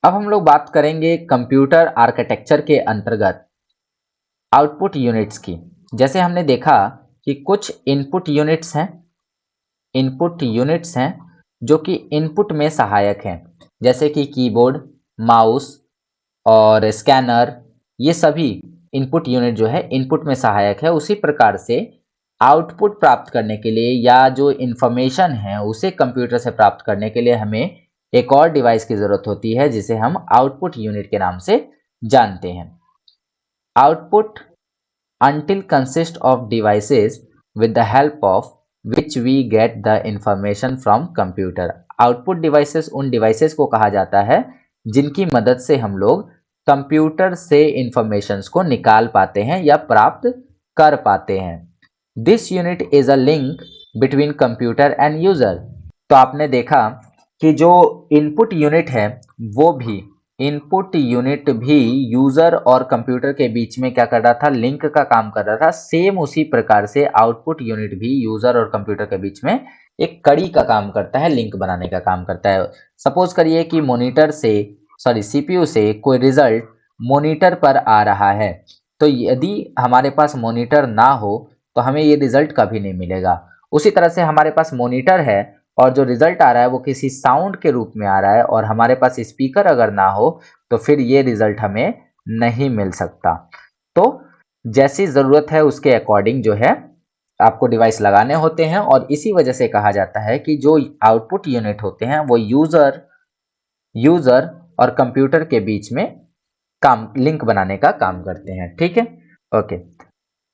अब हम लोग बात करेंगे कंप्यूटर आर्किटेक्चर के अंतर्गत आउटपुट यूनिट्स की। जैसे हमने देखा कि कुछ इनपुट यूनिट्स हैं जो कि इनपुट में सहायक हैं, जैसे कि कीबोर्ड, माउस और स्कैनर। ये सभी इनपुट यूनिट जो है इनपुट में सहायक है। उसी प्रकार से आउटपुट प्राप्त करने के लिए या जो इंफॉर्मेशन है उसे कंप्यूटर से प्राप्त करने के लिए हमें एक और डिवाइस की जरूरत होती है जिसे हम आउटपुट यूनिट के नाम से जानते हैं। Output until consist of devices with the help of which we get the information from computer। Output devices उन डिवाइसेस को कहा जाता है जिनकी मदद से हम लोग कंप्यूटर से इंफॉर्मेशंस को निकाल पाते हैं या प्राप्त कर पाते हैं। This unit is a link between computer and user. तो आपने देखा कि जो इनपुट यूनिट है वो भी इनपुट यूनिट भी यूजर और कंप्यूटर के बीच में क्या कर रहा था, लिंक का काम कर रहा था। सेम उसी प्रकार से आउटपुट यूनिट भी यूजर और कंप्यूटर के बीच में एक कड़ी का काम करता है, लिंक बनाने का काम करता है। सपोज करिए कि सीपीयू से कोई रिजल्ट मॉनिटर पर आ रहा है, तो यदि हमारे पास मॉनिटर ना हो तो हमें ये रिजल्ट कभी नहीं मिलेगा। उसी तरह से हमारे पास मॉनिटर है और जो रिजल्ट आ रहा है वो किसी साउंड के रूप में आ रहा है और हमारे पास स्पीकर अगर ना हो तो फिर ये रिजल्ट हमें नहीं मिल सकता। तो जैसी जरूरत है उसके अकॉर्डिंग जो है आपको डिवाइस लगाने होते हैं और इसी वजह से कहा जाता है कि जो आउटपुट यूनिट होते हैं वो यूजर और कंप्यूटर के बीच में काम लिंक बनाने का काम करते हैं। ठीक है, okay.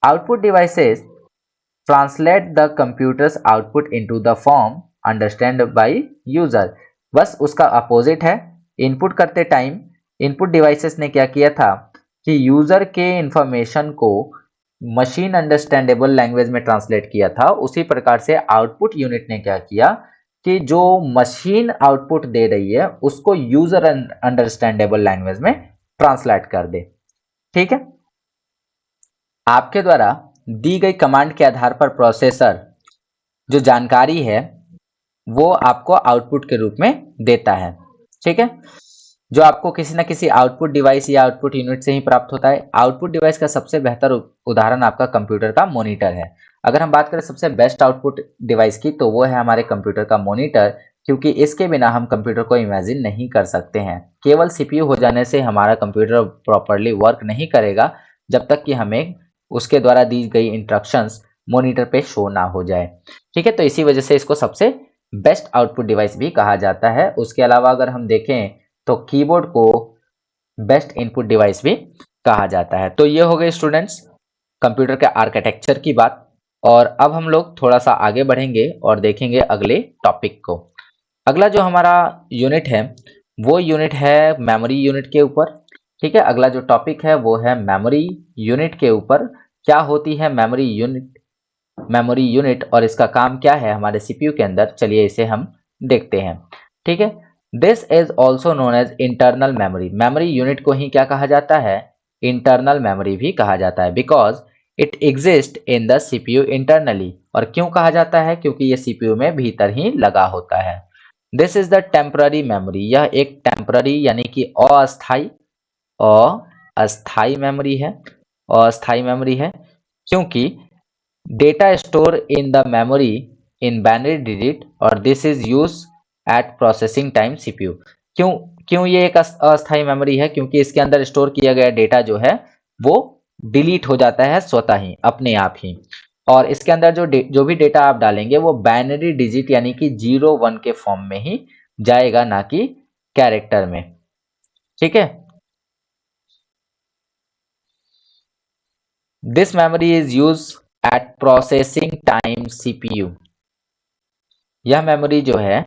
Output devices translate the computers output into the form understand by user. बस उसका अपोजिट है। इनपुट करते टाइम इनपुट डिवाइसेस ने क्या किया था कि यूजर के इंफॉर्मेशन को मशीन अंडरस्टैंडेबल लैंग्वेज में ट्रांसलेट किया था। उसी प्रकार से आउटपुट यूनिट ने क्या किया कि जो मशीन आउटपुट दे रही है उसको यूजर अंडरस्टैंडेबल लैंग्वेज में ट्रांसलेट कर दे। ठीक है, आपके द्वारा दी गई कमांड के आधार पर प्रोसेसर जो जानकारी है वो आपको आउटपुट के रूप में देता है। ठीक है, जो आपको किसी ना किसी आउटपुट डिवाइस या आउटपुट यूनिट से ही प्राप्त होता है। आउटपुट डिवाइस का सबसे बेहतर उदाहरण आपका कंप्यूटर का मॉनिटर है। अगर हम बात करें सबसे बेस्ट आउटपुट डिवाइस की तो वो है हमारे कंप्यूटर का मॉनिटर, क्योंकि इसके बिना हम कंप्यूटर को इमेजिन नहीं कर सकते हैं। केवल सीपीयू हो जाने से हमारा कंप्यूटर प्रॉपरली वर्क नहीं करेगा जब तक कि हमें उसके द्वारा दी गई इंस्ट्रक्शंस मॉनिटर पे शो ना हो जाए। ठीक है, तो इसी वजह से इसको सबसे बेस्ट आउटपुट डिवाइस भी कहा जाता है। उसके अलावा अगर हम देखें तो कीबोर्ड को बेस्ट इनपुट डिवाइस भी कहा जाता है। तो ये हो गए स्टूडेंट्स कंप्यूटर के आर्किटेक्चर की बात। और अब हम लोग थोड़ा सा आगे बढ़ेंगे और देखेंगे अगले टॉपिक को। अगला जो हमारा यूनिट है वो यूनिट है मेमोरी यूनिट के ऊपर। ठीक है, अगला जो टॉपिक है वो है मेमोरी यूनिट के ऊपर। क्या होती है मेमोरी यूनिट और इसका काम क्या है हमारे सीपीयू के अंदर, चलिए इसे हम देखते हैं। ठीक है, this is also known as internal memory. Memory unit को ही क्या कहा जाता है, इंटरनल मेमोरी भी कहा जाता है, because it exist in the CPU internally. और क्यों कहा जाता है, क्योंकि ये सीपीयू में भीतर ही लगा होता है। This is the temporary memory. यह एक टेम्पररी यानी कि अस्थाई मेमोरी है। अस्थाई मेमोरी है क्योंकि data store in the memory in binary digit और this is use at processing time CPU. क्यों क्यों ये एक अस्थाई मेमोरी है, क्योंकि इसके अंदर स्टोर किया गया डेटा जो है वो डिलीट हो जाता है स्वतः ही, अपने आप ही। और इसके अंदर जो भी डेटा आप डालेंगे वो बाइनरी डिजिट यानी कि 0 1 के फॉर्म में ही जाएगा, ना कि कैरेक्टर में। ठीक है, this memory is use at processing time CPU. यह मेमोरी जो है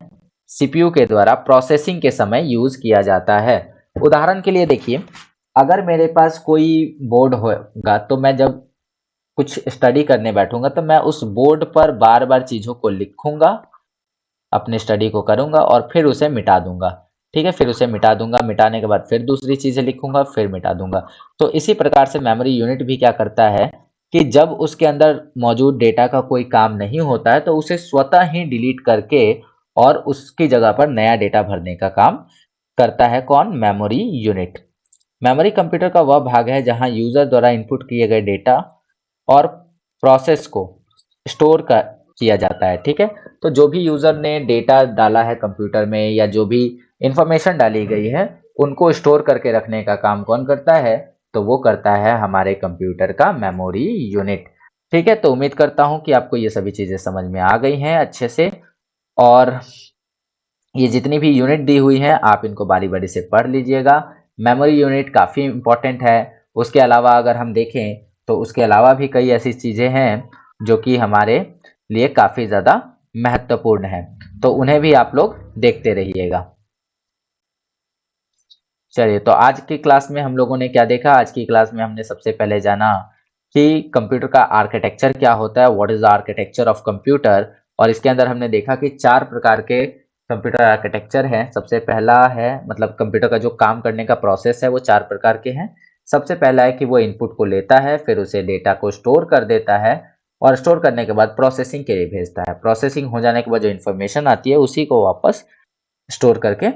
सीपीयू के द्वारा प्रोसेसिंग के समय यूज किया जाता है। उदाहरण के लिए देखिए, अगर मेरे पास कोई बोर्ड होगा तो मैं जब कुछ स्टडी करने बैठूंगा तो मैं उस बोर्ड पर बार बार चीजों को लिखूंगा, अपनी स्टडी को करूंगा और फिर उसे मिटा दूंगा। ठीक है, फिर उसे मिटा दूंगा, मिटाने के बाद फिर दूसरी चीजें लिखूंगा, फिर मिटा दूंगा। तो इसी प्रकार से मेमोरी यूनिट भी क्या करता है कि जब उसके अंदर मौजूद डेटा का कोई काम नहीं होता है तो उसे स्वतः ही डिलीट करके और उसकी जगह पर नया डेटा भरने का काम करता है कौन? Memory unit. मेमोरी कंप्यूटर का वह भाग है जहां यूजर द्वारा इनपुट किए गए डेटा और प्रोसेस को स्टोर कर किया जाता है। ठीक है, तो जो भी यूजर ने डेटा डाला है कंप्यूटर में या जो भी इंफॉर्मेशन डाली गई है उनको स्टोर करके रखने का काम कौन करता है? तो वो करता है हमारे कंप्यूटर का मेमोरी यूनिट। ठीक है, तो उम्मीद करता हूं कि आपको ये सभी चीजें समझ में आ गई हैं अच्छे से। और ये जितनी भी यूनिट दी हुई हैं आप इनको बारी बारी से पढ़ लीजिएगा। मेमोरी यूनिट काफ़ी इम्पोर्टेंट है। उसके अलावा अगर हम देखें तो उसके अलावा भी कई ऐसी चीज़ें हैं जो कि हमारे लिए काफ़ी ज़्यादा महत्वपूर्ण हैं, तो उन्हें भी आप लोग देखते रहिएगा। चलिए, तो आज की क्लास में हम लोगों ने क्या देखा? आज की क्लास में हमने सबसे पहले जाना कि कंप्यूटर का आर्किटेक्चर क्या होता है, what is the architecture of computer. और इसके अंदर हमने देखा कि 4 प्रकार के कंप्यूटर आर्किटेक्चर हैं। सबसे पहला है, मतलब कंप्यूटर का जो काम करने का प्रोसेस है वो 4 प्रकार के हैं। सबसे पहला है कि वो इनपुट को लेता है, फिर उसे डेटा को स्टोर कर देता है और स्टोर करने के बाद प्रोसेसिंग के लिए भेजता है। प्रोसेसिंग हो जाने के बाद जो इन्फॉर्मेशन आती है उसी को वापस स्टोर करके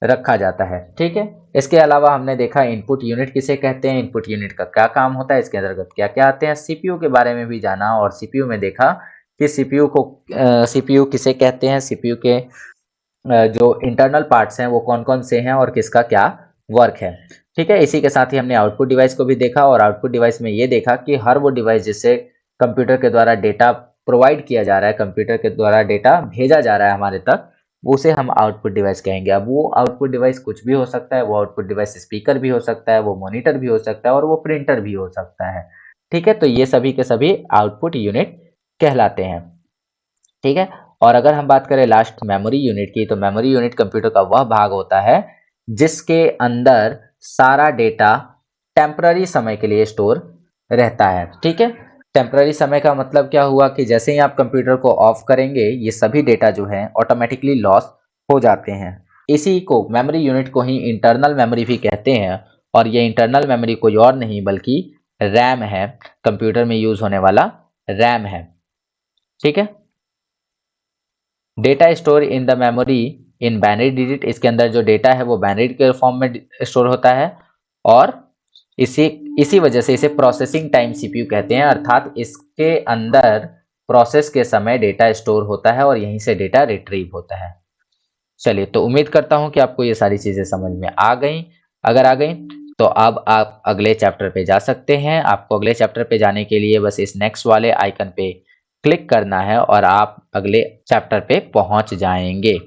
रखा जाता है। ठीक है, इसके अलावा हमने देखा इनपुट यूनिट किसे कहते हैं, इनपुट यूनिट का क्या काम होता है, इसके अंतर्गत क्या क्या आते हैं। सीपीयू के बारे में भी जाना और सीपीयू में देखा कि सीपीयू किसे कहते हैं, सीपीयू के जो इंटरनल पार्ट्स हैं वो कौन कौन से हैं और किसका क्या वर्क है। ठीक है, इसी के साथ ही हमने आउटपुट डिवाइस को भी देखा और आउटपुट डिवाइस में ये देखा कि हर वो डिवाइस जिससे कंप्यूटर के द्वारा डेटा प्रोवाइड किया जा रहा है, कंप्यूटर के द्वारा डेटा भेजा जा रहा है हमारे तक, उसे हम आउटपुट डिवाइस कहेंगे। अब वो आउटपुट डिवाइस कुछ भी हो सकता है, वो आउटपुट डिवाइस स्पीकर भी हो सकता है, वो मॉनिटर भी हो सकता है और वो प्रिंटर भी हो सकता है। ठीक है, तो ये सभी के सभी आउटपुट यूनिट कहलाते हैं। ठीक है, और अगर हम बात करें लास्ट मेमोरी यूनिट की, तो मेमोरी यूनिट कंप्यूटर का वह भाग होता है जिसके अंदर सारा डेटा टेम्पररी समय के लिए स्टोर रहता है। ठीक है, टेम्पररी समय का मतलब क्या हुआ कि जैसे ही आप कंप्यूटर को ऑफ करेंगे ये सभी डेटा जो है ऑटोमेटिकली लॉस हो जाते हैं। इसी को, मेमोरी यूनिट को ही इंटरनल मेमोरी भी कहते हैं। और ये इंटरनल मेमोरी कोई और नहीं बल्कि रैम है, कंप्यूटर में यूज होने वाला रैम है। ठीक है, data store in the memory in binary digit, इसके अंदर जो डेटा है वो बाइनरी के फॉर्म में स्टोर होता है और इसी इसी वजह से इसे प्रोसेसिंग टाइम सीपीयू कहते हैं, अर्थात इसके अंदर प्रोसेस के समय डेटा स्टोर होता है और यहीं से डेटा रिट्रीव होता है। चलिए, तो उम्मीद करता हूं कि आपको ये सारी चीजें समझ में आ गई। अगर आ गई तो अब आप अगले चैप्टर पे जा सकते हैं। आपको अगले चैप्टर पे जाने के लिए बस इस नेक्स्ट वाले आइकन पे क्लिक करना है और आप अगले चैप्टर पे पहुंच जाएंगे।